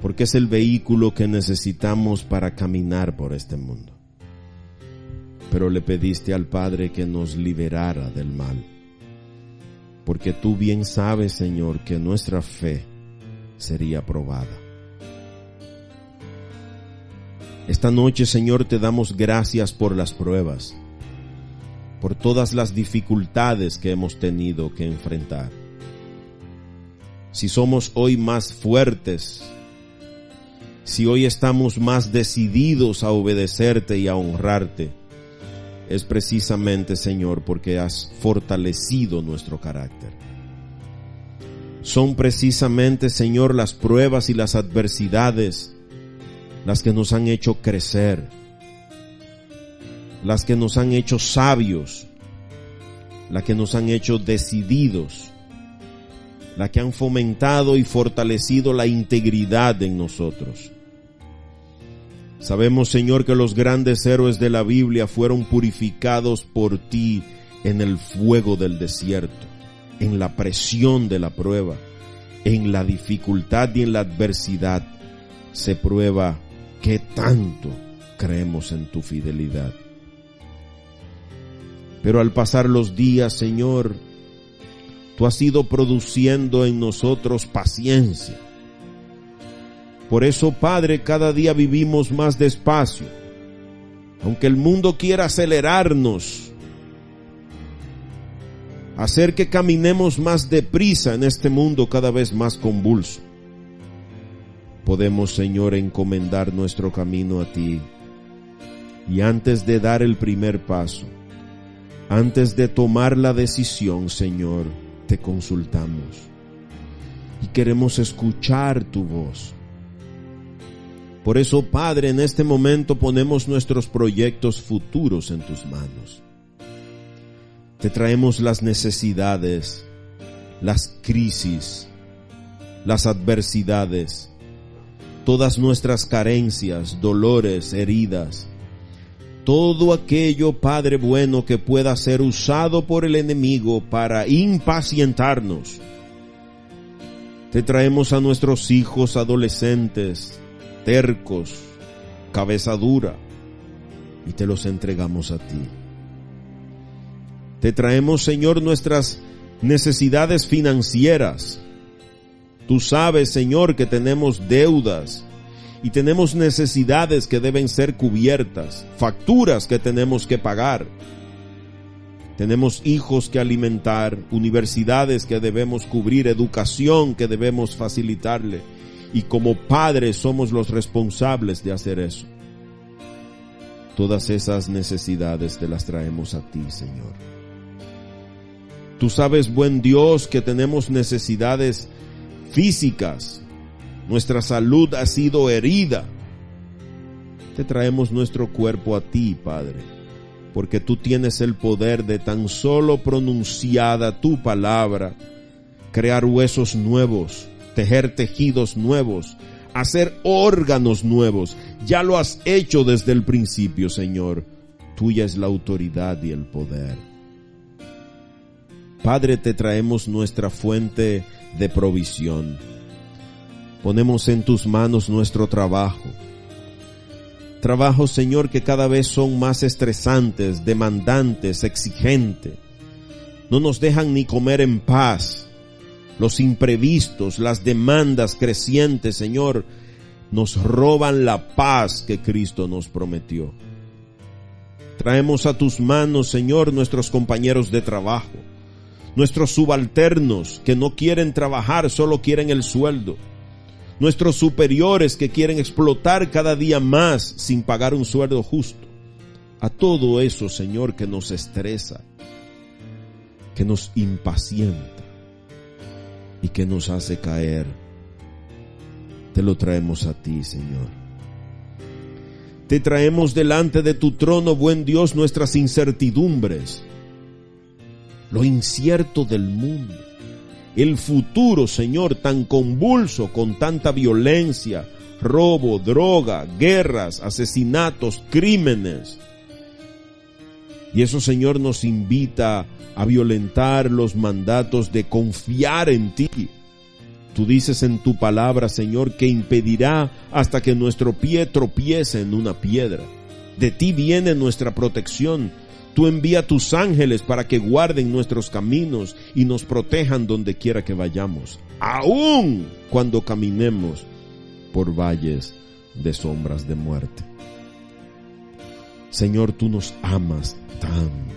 porque es el vehículo que necesitamos para caminar por este mundo. Pero le pediste al Padre que nos liberara del mal, porque tú bien sabes, Señor, que nuestra fe sería probada. Esta noche, Señor, te damos gracias por las pruebas, por todas las dificultades que hemos tenido que enfrentar. Si somos hoy más fuertes, si hoy estamos más decididos a obedecerte y a honrarte, es precisamente, Señor, porque has fortalecido nuestro carácter. Son precisamente, Señor, las pruebas y las adversidades las que nos han hecho crecer, las que nos han hecho sabios, las que nos han hecho decididos, las que han fomentado y fortalecido la integridad en nosotros. Sabemos, Señor, que los grandes héroes de la Biblia fueron purificados por ti en el fuego del desierto, en la presión de la prueba, en la dificultad y en la adversidad. Se prueba qué tanto creemos en tu fidelidad. Pero al pasar los días, Señor, tú has ido produciendo en nosotros paciencia. Por eso, Padre, cada día vivimos más despacio. Aunque el mundo quiera acelerarnos, hacer que caminemos más deprisa en este mundo cada vez más convulso, podemos, Señor, encomendar nuestro camino a ti. Y antes de dar el primer paso, antes de tomar la decisión, Señor, te consultamos y queremos escuchar tu voz. Por eso, Padre, en este momento ponemos nuestros proyectos futuros en tus manos. Te traemos las necesidades, las crisis, las adversidades, todas nuestras carencias, dolores, heridas, todo aquello, Padre bueno, que pueda ser usado por el enemigo para impacientarnos. Te traemos a nuestros hijos adolescentes, tercos, cabeza dura, y te los entregamos a ti. Te traemos, Señor, nuestras necesidades financieras. Tú sabes, Señor, que tenemos deudas y tenemos necesidades que deben ser cubiertas, facturas que tenemos que pagar. Tenemos hijos que alimentar, universidades que debemos cubrir, educación que debemos facilitarle. y como padres somos los responsables de hacer eso. Todas esas necesidades te las traemos a ti, Señor. Tú sabes, buen Dios, que tenemos necesidades físicas. Nuestra salud ha sido herida. Te traemos nuestro cuerpo a ti, Padre, porque tú tienes el poder de tan solo pronunciada tu palabra, crear huesos nuevos, tejer tejidos nuevos, hacer órganos nuevos. Ya lo has hecho desde el principio, Señor. Tuya es la autoridad y el poder. Padre, te traemos nuestra fuente de provisión. Ponemos en tus manos nuestro trabajo. Trabajos, Señor, que cada vez son más estresantes, demandantes, exigentes. No nos dejan ni comer en paz. Los imprevistos, las demandas crecientes, Señor, nos roban la paz que Cristo nos prometió. Traemos a tus manos, Señor, nuestros compañeros de trabajo, nuestros subalternos que no quieren trabajar, solo quieren el sueldo. Nuestros superiores que quieren explotar cada día más sin pagar un sueldo justo. A todo eso, Señor, que nos estresa, que nos impacienta y que nos hace caer, te lo traemos a ti, Señor. Te traemos delante de tu trono, buen Dios, nuestras incertidumbres, lo incierto del mundo. El futuro, Señor, tan convulso, con tanta violencia, robo, droga, guerras, asesinatos, crímenes. Y eso, Señor, nos invita a violentar los mandatos de confiar en ti. Tú dices en tu palabra, Señor, que impedirá hasta que nuestro pie tropiece en una piedra. De ti viene nuestra protección. Tú envía tus ángeles para que guarden nuestros caminos y nos protejan donde quiera que vayamos, aun cuando caminemos por valles de sombras de muerte. Señor, tú nos amas tanto.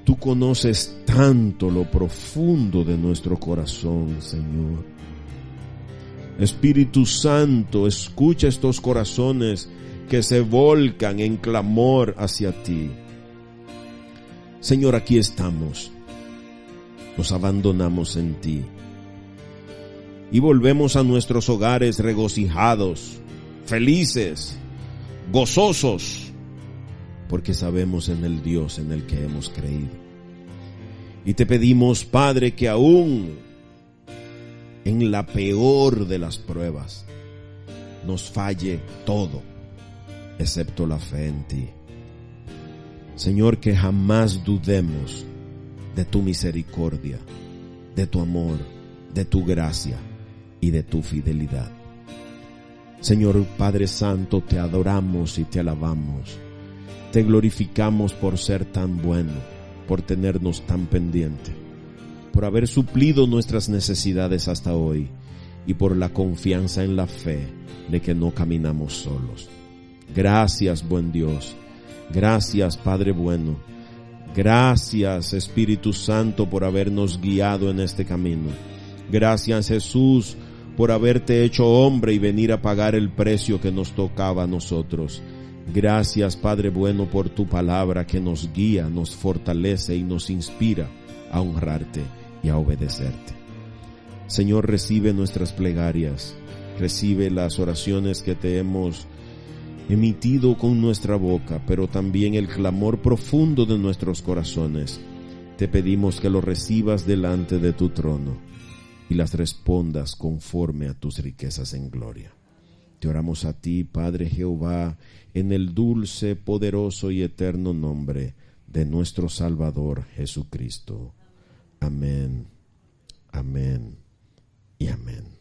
Tú conoces tanto lo profundo de nuestro corazón, Señor. Espíritu Santo, escucha estos corazones que se volcan en clamor hacia ti. Señor, aquí estamos. Nos abandonamos en ti. Y volvemos a nuestros hogares regocijados, felices, gozosos, porque sabemos en el Dios en el que hemos creído. Y te pedimos, Padre, que aún en la peor de las pruebas nos falle todo, excepto la fe en ti. Señor, que jamás dudemos de tu misericordia, de tu amor, de tu gracia y de tu fidelidad. Señor Padre Santo, te adoramos y te alabamos. Te glorificamos por ser tan bueno, por tenernos tan pendiente, por haber suplido nuestras necesidades hasta hoy y por la confianza en la fe de que no caminamos solos. Gracias, buen Dios. Gracias, Padre bueno. Gracias, Espíritu Santo, por habernos guiado en este camino. Gracias, Jesús, por haberte hecho hombre y venir a pagar el precio que nos tocaba a nosotros. Gracias, Padre bueno, por tu palabra que nos guía, nos fortalece y nos inspira a honrarte y a obedecerte. Señor, recibe nuestras plegarias, recibe las oraciones que te hemos emitido con nuestra boca, pero también el clamor profundo de nuestros corazones. Te pedimos que lo recibas delante de tu trono y las respondas conforme a tus riquezas en gloria. Te oramos a ti, Padre Jehová, en el dulce, poderoso y eterno nombre de nuestro Salvador Jesucristo. Amén, amén y amén.